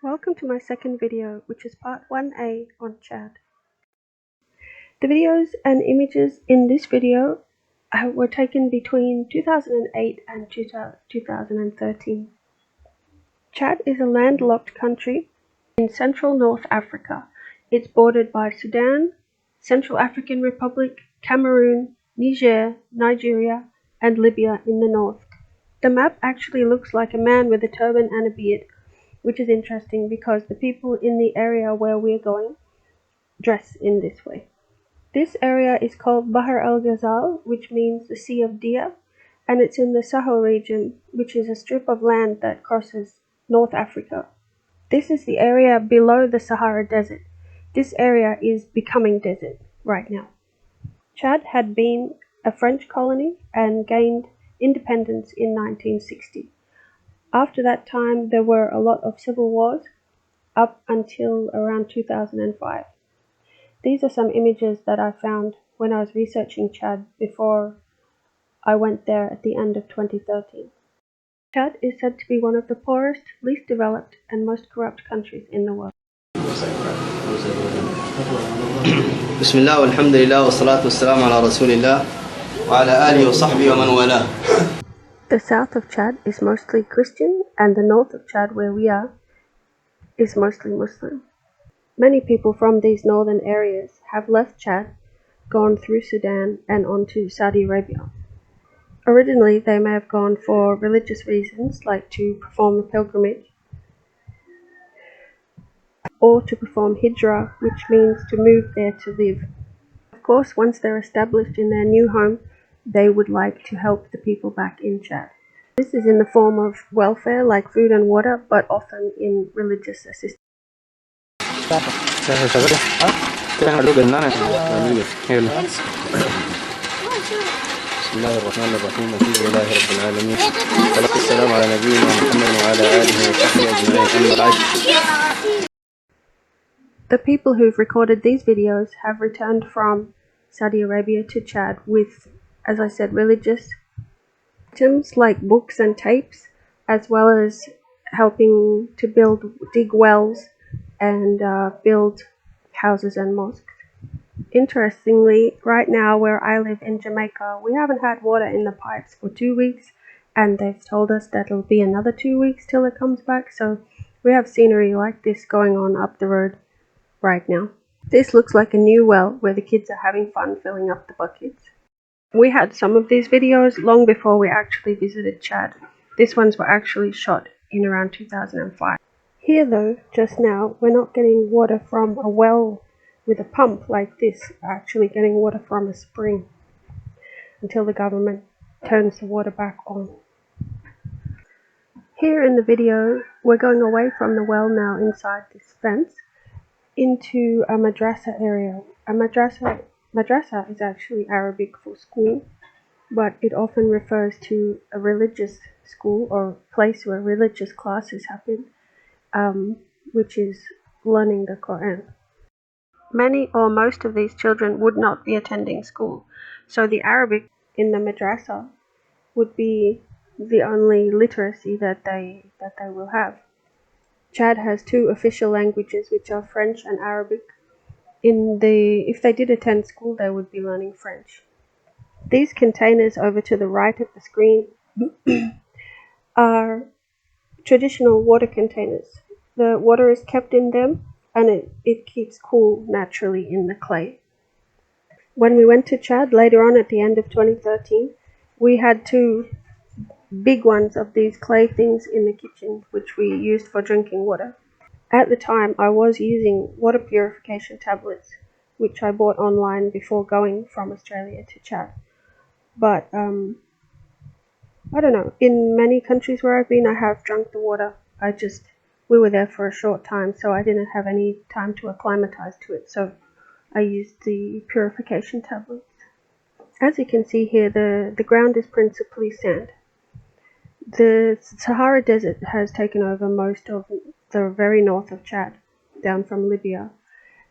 Welcome to my second video, which is part 1A on Chad. The videos and images in this video were taken between 2008 and 2013. Chad is a landlocked country in central North Africa. It's bordered by Sudan, Central African Republic, Cameroon, Niger, Nigeria, and Libya in the north. The map actually looks like a man with a turban and a beard, which is interesting because the people in the area where we're going dress in this way. This area is called Bahr el Ghazal, which means the Sea of Deer, and it's in the Sahel region, which is a strip of land that crosses North Africa. This is the area below the Sahara Desert. This area is becoming desert right now. Chad had been a French colony and gained independence in 1960. After that time, there were a lot of civil wars up until around 2005. These are some images that I found when I was researching Chad before I went there at the end of 2013. Chad is said to be one of the poorest, least developed, and most corrupt countries in the world. Bismillah walhamdulillah wassalatu wassalamu ala rasulillah wa ala alihi wa sahbihi wa man wala. The south of Chad is mostly Christian, and the north of Chad, where we are, is mostly Muslim. Many people from these northern areas have left Chad, gone through Sudan, and on to Saudi Arabia. Originally, they may have gone for religious reasons, like to perform a pilgrimage, or to perform hijrah, which means to move there to live. Of course, once they're established in their new home, they would like to help the people back in Chad. This is in the form of welfare, like food and water, but often in religious assistance. The people who've recorded these videos have returned from Saudi Arabia to Chad with, as I said, religious items like books and tapes, as well as helping to dig wells and build houses and mosques. Interestingly, right now where I live in Jamaica, we haven't had water in the pipes for 2 weeks, and they've told us that it'll be another 2 weeks till it comes back, so we have scenery like this going on up the road right now. This looks like a new well where the kids are having fun filling up the buckets. We had some of these videos long before we actually visited Chad. These ones were actually shot in around 2005. Here though, just now, we're not getting water from a well with a pump like this. We're actually getting water from a spring until the government turns the water back on. Here in the video, we're going away from the well now inside this fence into a madrasa area. A madrasa is actually Arabic for school, but it often refers to a religious school or place where religious classes happen, which is learning the Quran. Many or most of these children would not be attending school, so the Arabic in the madrasa would be the only literacy that they will have. Chad has two official languages, which are French and Arabic. If they did attend school, they would be learning French. These containers over to the right of the screen are traditional water containers. The water is kept in them, and it keeps cool naturally in the clay. When we went to Chad later on at the end of 2013, we had two big ones of these clay things in the kitchen, which we used for drinking water. At the time, I was using water purification tablets, which I bought online before going from Australia to Chad. But, I don't know, in many countries where I've been, I have drunk the water. We were there for a short time, so I didn't have any time to acclimatize to it, so I used the purification tablets. As you can see here, the ground is principally sand. The Sahara Desert has taken over most of the very north of Chad, down from Libya,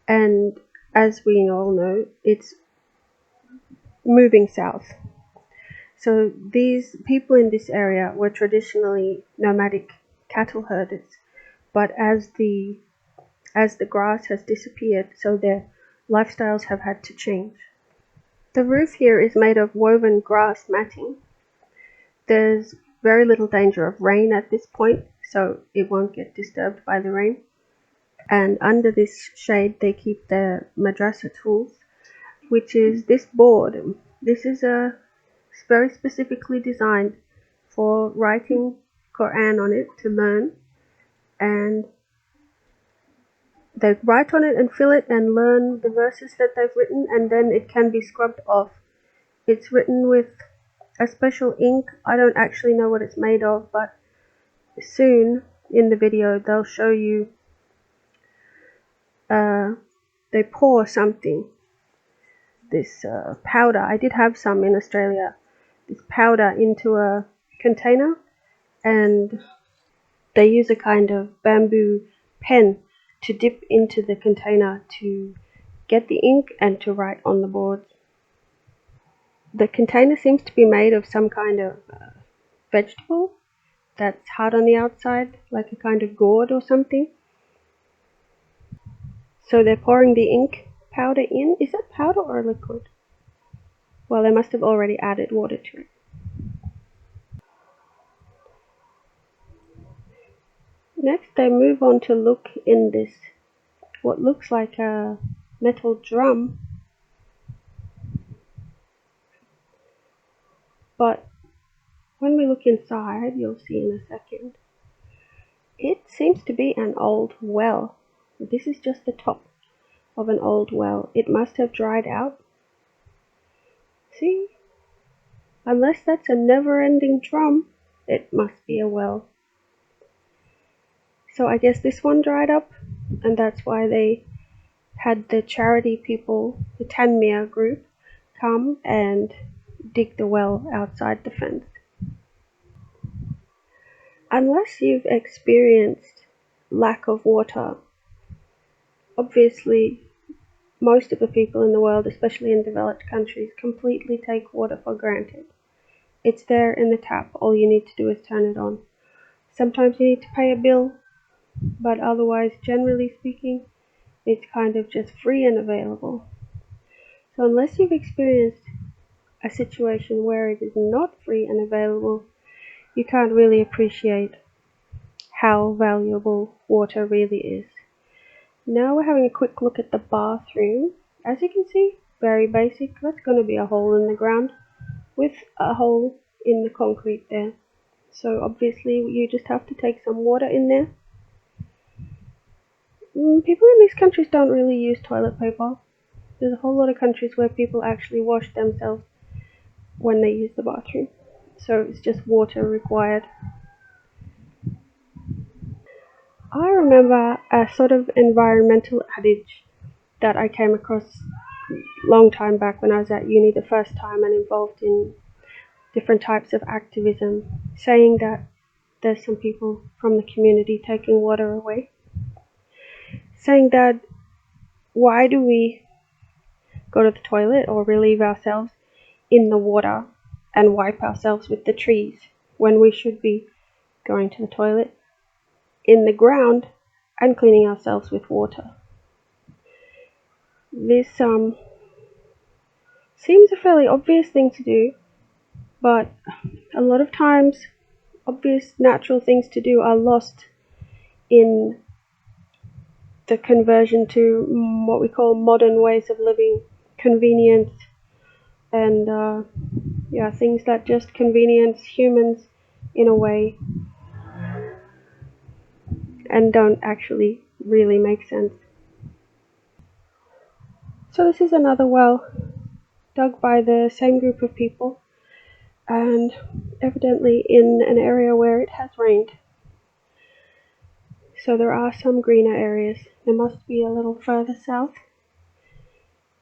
and as we all know, it's moving south. So these people in this area were traditionally nomadic cattle herders, but as the grass has disappeared, so their lifestyles have had to change. The roof here is made of woven grass matting. There's very little danger of rain at this point, so it won't get disturbed by the rain. And under this shade they keep their madrasa tools, which is this board. This is very specifically designed for writing Quran on it to learn, and they write on it and fill it and learn the verses that they've written, and then it can be scrubbed off. It's written with a special ink. I don't actually know what it's made of, but soon in the video they'll show you. They pour something, this powder. I did have some in Australia. This powder into a container, and they use a kind of bamboo pen to dip into the container to get the ink and to write on the boards. The container seems to be made of some kind of vegetable that's hard on the outside, like a kind of gourd or something. So they're pouring the ink powder in. Is that powder or liquid? Well, they must have already added water to it. Next, they move on to look in this, what looks like a metal drum, but when we look inside, you'll see in a second, it seems to be an old well. This is just the top of an old well. It must have dried out. See? Unless that's a never-ending drum, it must be a well. So I guess this one dried up, and that's why they had the charity people, the Tanmiyah group, come and dig the well outside the fence. Unless you've experienced lack of water, obviously most of the people in the world, especially in developed countries, completely take water for granted. It's there in the tap. All you need to do is turn it on. Sometimes you need to pay a bill, but otherwise, generally speaking, it's kind of just free and available. So unless you've experienced a situation where it is not free and available, you can't really appreciate how valuable water really is. Now we're having a quick look at the bathroom. As you can see, very basic. That's going to be a hole in the ground with a hole in the concrete there. So obviously you just have to take some water in there. People in these countries don't really use toilet paper. There's a whole lot of countries where people actually wash themselves when they use the bathroom. So it's just water required. I remember a sort of environmental adage that I came across a long time back when I was at uni the first time and involved in different types of activism, saying that there's some people from the community taking water away. Saying that, why do we go to the toilet or relieve ourselves in the water and wipe ourselves with the trees when we should be going to the toilet in the ground and cleaning ourselves with water? This seems a fairly obvious thing to do, but a lot of times obvious natural things to do are lost in the conversion to what we call modern ways of living, convenience, and things that just convenience humans in a way and don't actually really make sense. So this is another well dug by the same group of people, and evidently in an area where it has rained. So there are some greener areas. There must be a little further south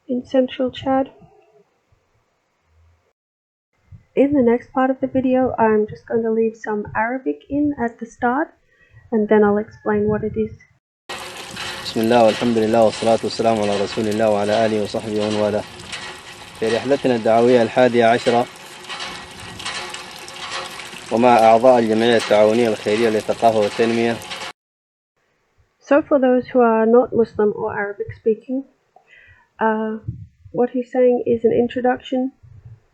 in central Chad. In the next part of the video, I'm just going to leave some Arabic in at the start, and then I'll explain what it is. بسم الله والحمد لله والصلاة والسلام على رسول الله وعلى آله وصحبه ومن والاه. في رحلتنا الدعوية 11 ومع أعضاء الجمعية التعاونية الخيرية للثقافة والتنمية So for those who are not Muslim or Arabic speaking, what he's saying is an introduction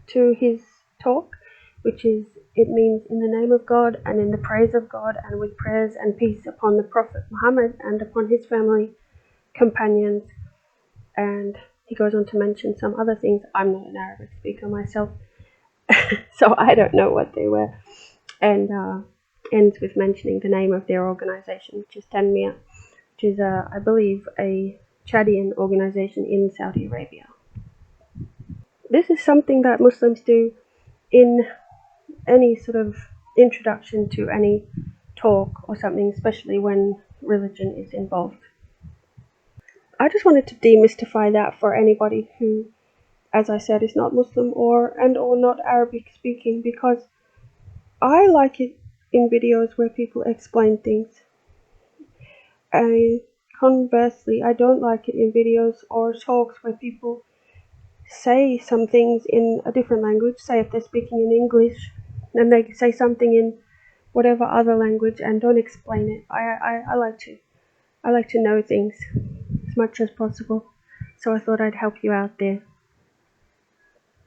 to his talk, which is, it means in the name of God and in the praise of God and with prayers and peace upon the Prophet Muhammad and upon his family, companions, and he goes on to mention some other things. I'm not an Arabic speaker myself, so I don't know what they were, and ends with mentioning the name of their organization, which is Tanmiyah, which is, I believe, a Chadian organization in Saudi Arabia. This is something that Muslims do in any sort of introduction to any talk or something, especially when religion is involved. I just wanted to demystify that for anybody who, as I said, is not Muslim or not Arabic speaking, because I like it in videos where people explain things. Conversely, I don't like it in videos or talks where people say some things in a different language. Say if they're speaking in English, and they say something in whatever other language and don't explain it. I like to know things as much as possible. So I thought I'd help you out there.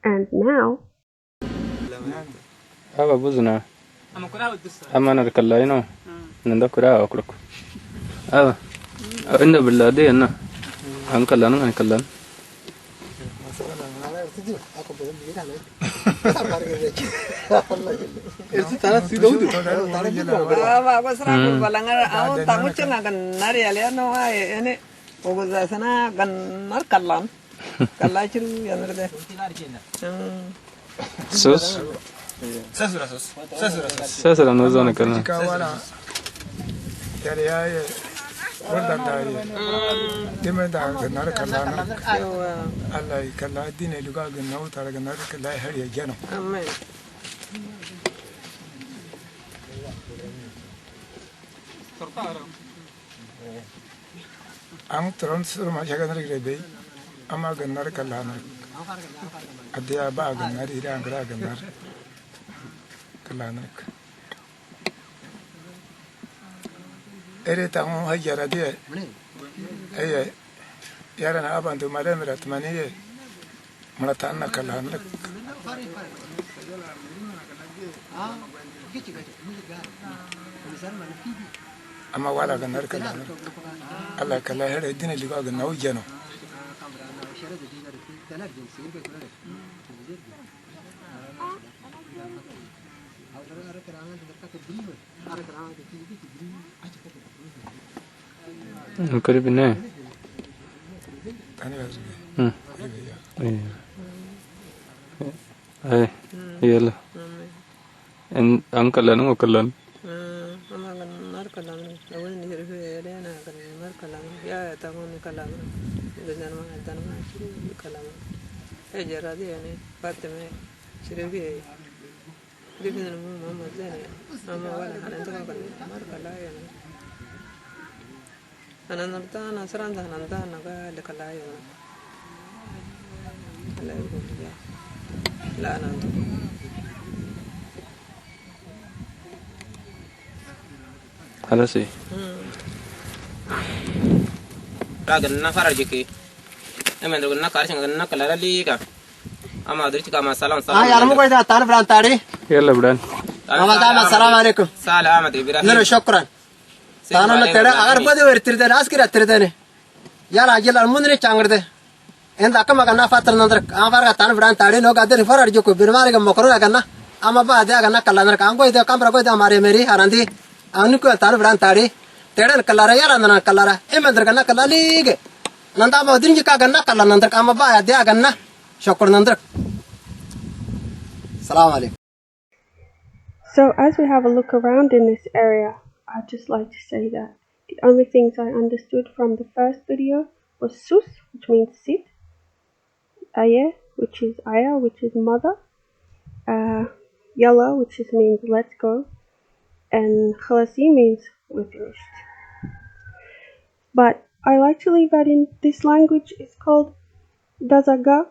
And now Aba buzuna. Ama na kalla ino. Nanda kura akuluku. Aba. Inda billadi anna. An kallan an kallan. Itu tanah si daudu. Aba basra ko balangar au tamu chenga kan nari ale no ay ene ogoza sana kan nar kallan. Kalla chiru yanerde. Sus. Sesura no zona kallan. Yari ya wannan da ya dima da nar kallan. Allah ya kalla dine luga ga nauta daga nar kalla har ya gano. Amen. Ang transfer ma jaga nar grebe ama ga nar kallan. Adiya ba ga nar ira ga nar kallan. Ere ta mo hajara de ay yara na abandu madam ratmani mulatan na kallan. Ama wala ga nar kallan. Allah kalla har dina liga ga nawo jeno. Kari bine. Tani wazi. Ay, yalla. En an kallan o kallan. Ama kan nar kallan. Lawan ni hirfe ele na kan nar kallan. Ya ta ko ni kallan. Benar ma tan ma kallan. E jara di ene patte me shirbe. Dipin mo mama zene. Ama wala hanan ta kan nar kallan ya. Hanan ta na saran ta hanan ta na ga le kallan ya. Allah ya. La nan. Hala sih. Ragan na farar jiki. Emen dogon na karshen na kalala liga. Ama adri tika ma salam salam. yar mo ko da tan bran tari. Yalla budan. Ama da assalamu alaikum. Salam Ibrahim. Nero shukran. Tana na tere agar ko de vertirde raskira tirde yala ajil almundri changirde. Enda akama kana fatar nandar amar ga tan bran tari no gadde farar jiko birmare ga mokro ga na ama ba de ga na kallar ka ango de kamra ko de mare meri harandi anu ko tan bran tari teden kallara yara nana kallara emendar ga na kallali nanda ma udrinji ka ga na kallar nandar ama ba de ga na shukran nandar. Assalamu alaikum. So as we have a look around in this area, I'd just like to say that the only things I understood from the first video was sus, which means sit, aya, which is mother, yalla, which means let's go, and khalasi means we're finished. But I like to leave that in. This language is called Dazaga.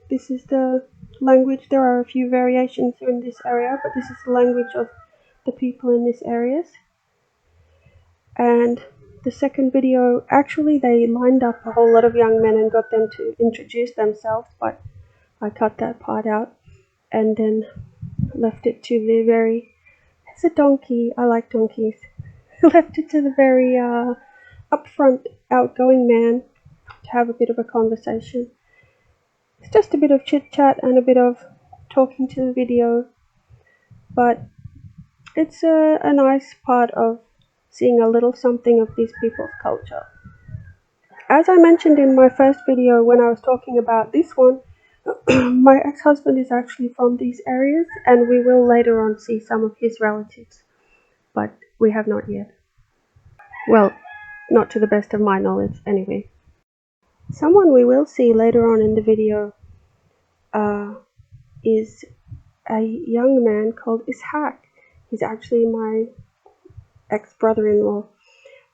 This is the language. There are a few variations in this area, but this is the language of the people in these areas. And the second video, actually they lined up a whole lot of young men and got them to introduce themselves, but I cut that part out and then left it to the very, it's a donkey, I like donkeys, left it to the very upfront, outgoing man to have a bit of a conversation. It's just a bit of chit chat and a bit of talking to the video, but it's a nice part of seeing a little something of these people's culture. As I mentioned in my first video when I was talking about this one, my ex-husband is actually from these areas, and we will later on see some of his relatives, but we have not yet. Well, not to the best of my knowledge anyway. Someone we will see later on in the video is a young man called Isshaq. He's actually my ex-brother-in-law,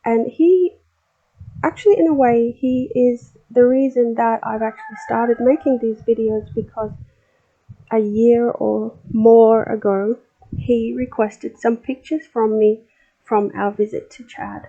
and he actually, in a way, he is the reason that I've actually started making these videos, because a year or more ago he requested some pictures from me from our visit to Chad.